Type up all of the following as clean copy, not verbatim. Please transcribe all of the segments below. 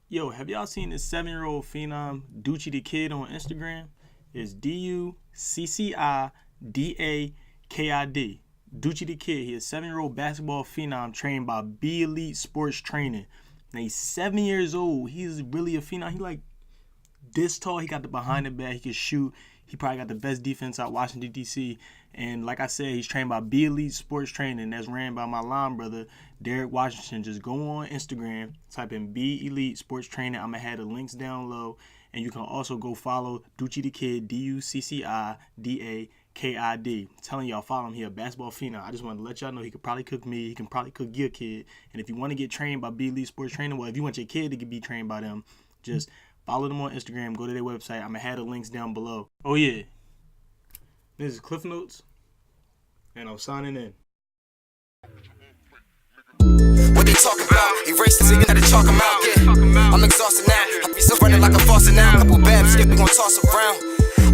Yo, have y'all seen this 7-year-old phenom, Ducci the Kid, on Instagram? It's DUCCIDAKID. Ducci the Kid. He is a 7-year-old basketball phenom trained by B Elite Sports Training. Now he's 7 years old. He's really a phenom. He like this tall. He got the behind the back. He can shoot. He probably got the best defense out Washington, D.C. And like I said, he's trained by B Elite Sports Training. That's ran by my line brother, Derek Washington. Just go on Instagram, type in B Elite Sports Training. I'm going to have the links down low. And you can also go follow Ducci the Kid, DUCCIDAKID. I'm telling y'all, follow him. He a basketball phenom. I just want to let y'all know he could probably cook me. He can probably cook your kid. And if you want to get trained by B Elite Sports Training, well, if you want your kid to be trained by them, just follow them on Instagram. Go to their website. I'm going to have the links down below. Oh, yeah. This is CliffNotez, and I'm signing in. What they talk about? Erase this, you gotta chalk them out, yeah. I'm exhausted now. I be still running like a faucet now. Couple babs, yeah, we gon' toss around.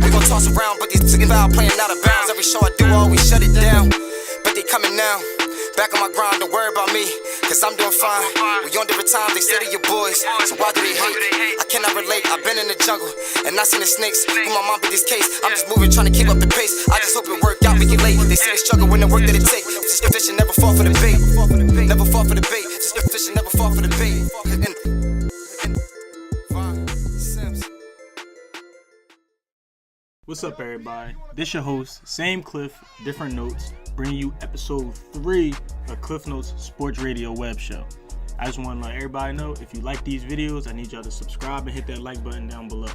We gon' toss around, but these niggas out playing out of bounds. Every show I do, I always shut it down. But they coming now. Back on my grind, don't worry about me, cause I'm doing fine. We on different times, they say to your boys, so why do they hate? I cannot relate, I've been in the jungle, and I seen the snakes. When my mom beat this case, I'm just moving, trying to keep up the pace. I just hope it work out, we get late. They say they struggle when the work that it take. Just fish and never fall for the bait. Never fall for the bait. Just fish and never fall for the bait. What's up, everybody? This your host, same Cliff, different notes, bringing you episode 3 of CliffNotez Sports Radio web show. I just want to let everybody know, if you like these videos, I need y'all to subscribe and hit that like button down below.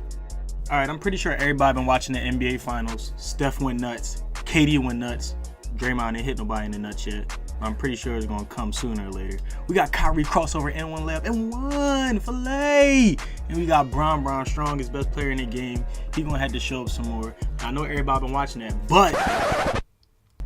Alright, I'm pretty sure everybody been watching the NBA Finals. Steph went nuts, KD went nuts, Draymond ain't hit nobody in the nuts yet. I'm pretty sure it's going to come sooner or later. We got Kyrie crossover N1 left, N1 filet. And we got Bron strongest, best player in the game. He going to have to show up some more. I know everybody been watching that, but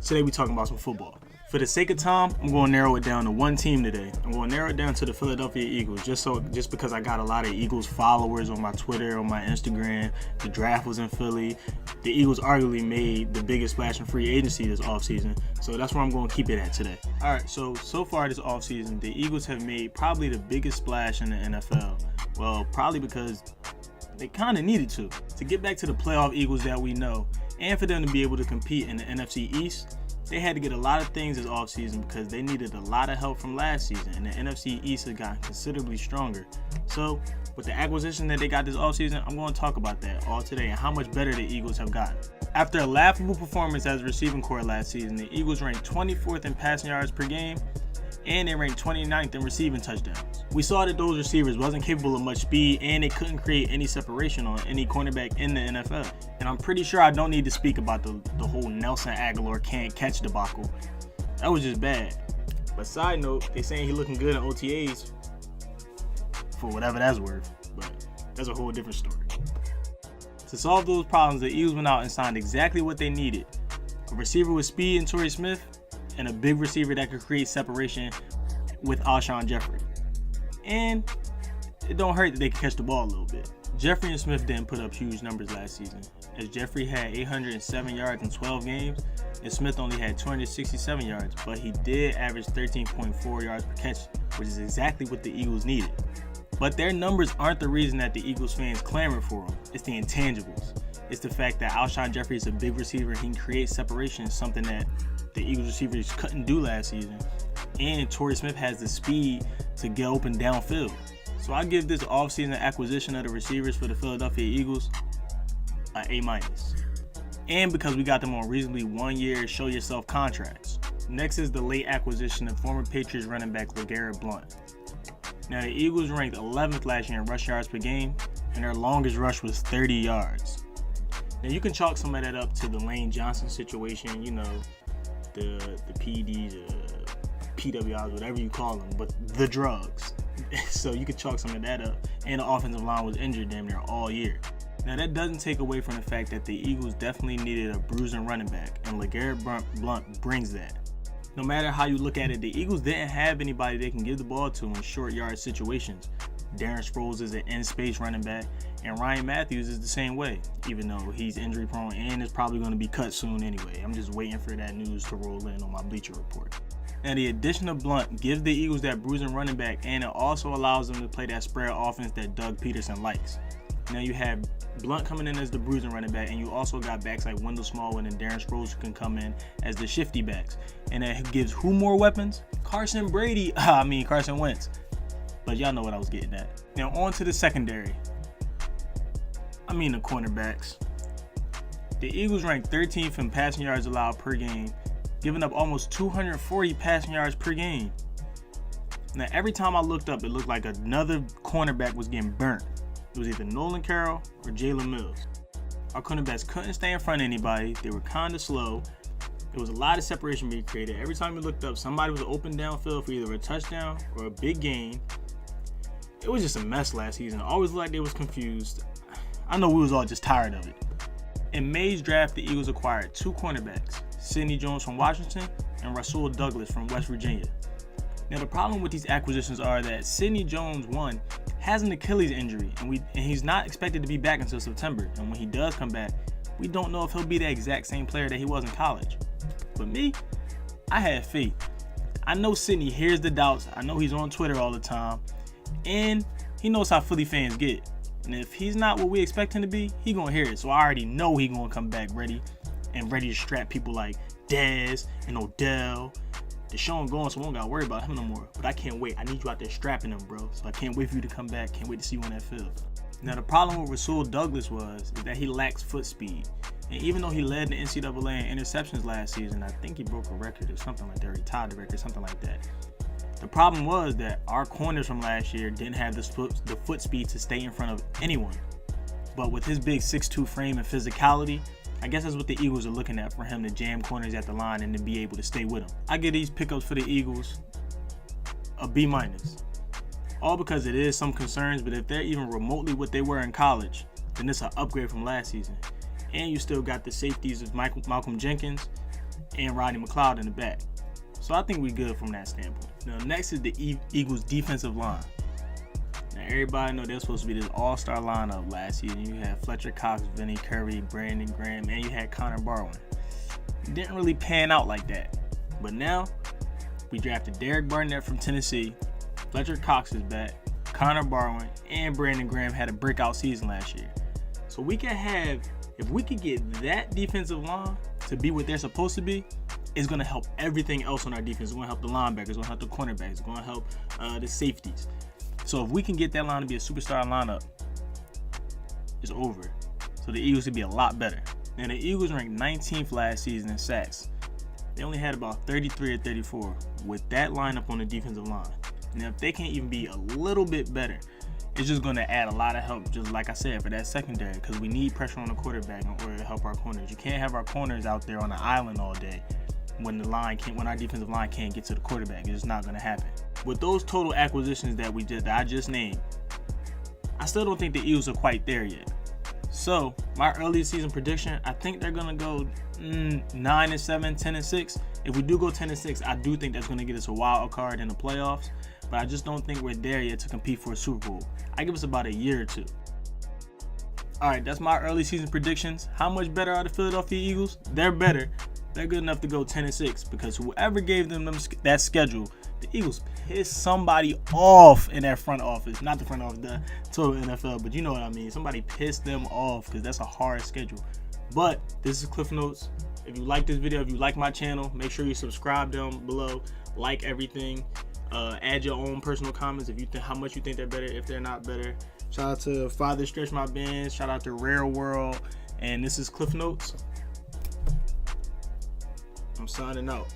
today we talking about some football. For the sake of time, I'm going to narrow it down to one team today. I'm going to narrow it down to the Philadelphia Eagles, just because I got a lot of Eagles followers on my Twitter, on my Instagram. The draft was in Philly. The Eagles arguably made the biggest splash in free agency this offseason, so that's where I'm going to keep it at today. All right, so far this offseason, the Eagles have made probably the biggest splash in the NFL. Well, probably because they kind of needed to get back to the playoff Eagles that we know, and for them to be able to compete in the NFC East. They had to get a lot of things this offseason because they needed a lot of help from last season, and the NFC East has gotten considerably stronger. So, with the acquisition that they got this offseason, I'm going to talk about that all today and how much better the Eagles have gotten. After a laughable performance as a receiving corps last season, the Eagles ranked 24th in passing yards per game, and they ranked 29th in receiving touchdowns. We saw that those receivers wasn't capable of much speed, and they couldn't create any separation on any cornerback in the NFL. And I'm pretty sure I don't need to speak about the whole Nelson Aguilar can't catch debacle. That was just bad. But side note, they saying he looking good in OTAs, for whatever that's worth, but that's a whole different story. To solve those problems, the Eagles went out and signed exactly what they needed: a receiver with speed in Torrey Smith, and a big receiver that could create separation with Alshon Jeffrey. And it don't hurt that they can catch the ball a little bit. Jeffrey and Smith didn't put up huge numbers last season, as Jeffrey had 807 yards in 12 games, and Smith only had 267 yards, but he did average 13.4 yards per catch, which is exactly what the Eagles needed. But their numbers aren't the reason that the Eagles fans clamor for them. It's the intangibles. It's the fact that Alshon Jeffrey is a big receiver. He can create separation, something that the Eagles receivers couldn't do last season. And Torrey Smith has the speed to get open downfield. So I give this offseason acquisition of the receivers for the Philadelphia Eagles an A-. And because we got them on reasonably 1 year show yourself contracts. Next is the late acquisition of former Patriots running back LeGarrette Blount. Now the Eagles ranked 11th last year in rush yards per game, and their longest rush was 30 yards. Now you can chalk some of that up to the Lane Johnson situation, you know, the PEDs, PWIs, whatever you call them, but the drugs. So you could chalk some of that up. And the offensive line was injured damn near all year. Now that doesn't take away from the fact that the Eagles definitely needed a bruising running back, and LeGarrette Blount brings that. No matter how you look at it, the Eagles didn't have anybody they can give the ball to in short yard situations. Darren Sproles is an in-space running back, and Ryan Matthews is the same way, even though he's injury prone and is probably going to be cut soon anyway. I'm just waiting for that news to roll in on my Bleacher Report. Now, the addition of Blunt gives the Eagles that bruising running back, and it also allows them to play that spread offense that Doug Peterson likes. Now, you have Blunt coming in as the bruising running back, and you also got backs like Wendell Smallwood and Darren Sproles who can come in as the shifty backs. And that gives who more weapons? Carson Wentz. But y'all know what I was getting at. Now, on to the secondary. The cornerbacks. The Eagles ranked 13th in passing yards allowed per game, giving up almost 240 passing yards per game. Now, every time I looked up, it looked like another cornerback was getting burnt. It was either Nolan Carroll or Jalen Mills. Our cornerbacks couldn't stay in front of anybody. They were kind of slow. There was a lot of separation being created. Every time you looked up, somebody was open downfield for either a touchdown or a big gain. It was just a mess last season. It always looked like they was confused. I know we was all just tired of it. In May's draft, the Eagles acquired 2 cornerbacks, Sidney Jones from Washington and Rasul Douglas from West Virginia. Now, the problem with these acquisitions are that Sidney Jones, one, has an Achilles injury, and he's not expected to be back until September. And when he does come back, we don't know if he'll be the exact same player that he was in college. But me, I have faith. I know Sidney hears the doubts. I know he's on Twitter all the time, and he knows how Philly fans get. And if he's not what we expect him to be, he gonna hear it. So I already know he gonna come back ready to strap people like Dez and Odell. Deshaun gone, so we don't gotta worry about him no more. But I can't wait. I need you out there strapping him, bro. So I can't wait for you to come back. Can't wait to see you on that field. Now, the problem with Rasul Douglas is that he lacks foot speed. And even though he led the NCAA in interceptions last season, I think he broke a record or something like that, or he tied the record, something like that. The problem was that our corners from last year didn't have the foot speed to stay in front of anyone. But with his big 6'2" frame and physicality, I guess that's what the Eagles are looking at for him to jam corners at the line and to be able to stay with them. I give these pickups for the Eagles a B-. All because it is some concerns, but if they're even remotely what they were in college, then it's an upgrade from last season. And you still got the safeties of Malcolm Jenkins and Rodney McLeod in the back. So I think we're good from that standpoint. Now, next is the Eagles' defensive line. Now, everybody know they're supposed to be this all-star lineup last season. You had Fletcher Cox, Vinny Curry, Brandon Graham, and you had Connor Barwin. It didn't really pan out like that. But now, we drafted Derek Barnett from Tennessee. Fletcher Cox is back. Connor Barwin and Brandon Graham had a breakout season last year. So we can have, if we could get that defensive line to be what they're supposed to be, it's going to help everything else on our defense. It's going to help the linebackers. It's going to help the cornerbacks. It's going to help the safeties. So if we can get that line to be a superstar lineup, it's over. So the Eagles would be a lot better. Now, the Eagles ranked 19th last season in sacks. They only had about 33 or 34 with that lineup on the defensive line. Now, if they can't even be a little bit better, it's just going to add a lot of help, just like I said, for that secondary, because we need pressure on the quarterback in order to help our corners. You can't have our corners out there on the island all day when our defensive line can't get to the quarterback. It's just not going to happen. With those total acquisitions that I just named, I still don't think the Eagles are quite there yet. So my early season prediction, I think they're going to go 9-7, 10-6. If we do go 10-6, I do think that's going to get us a wild card in the playoffs. But I just don't think we're there yet to compete for a Super Bowl. I give us about a year or two. All right, that's my early season predictions. How much better are the Philadelphia Eagles? They're better. They're good enough to go 10-6 because whoever gave them that schedule, the Eagles pissed somebody off in that front office. Not the front office, the total NFL, but you know what I mean. Somebody pissed them off because that's a hard schedule. But this is Cliff Notes. If you like this video, if you like my channel, make sure you subscribe down below, like everything. Add your own personal comments if you think how much you think they're better, if they're not better. Shout out to Father Stretch My Bands. Shout out to Rare World. And this is Cliff Notes. I'm signing out.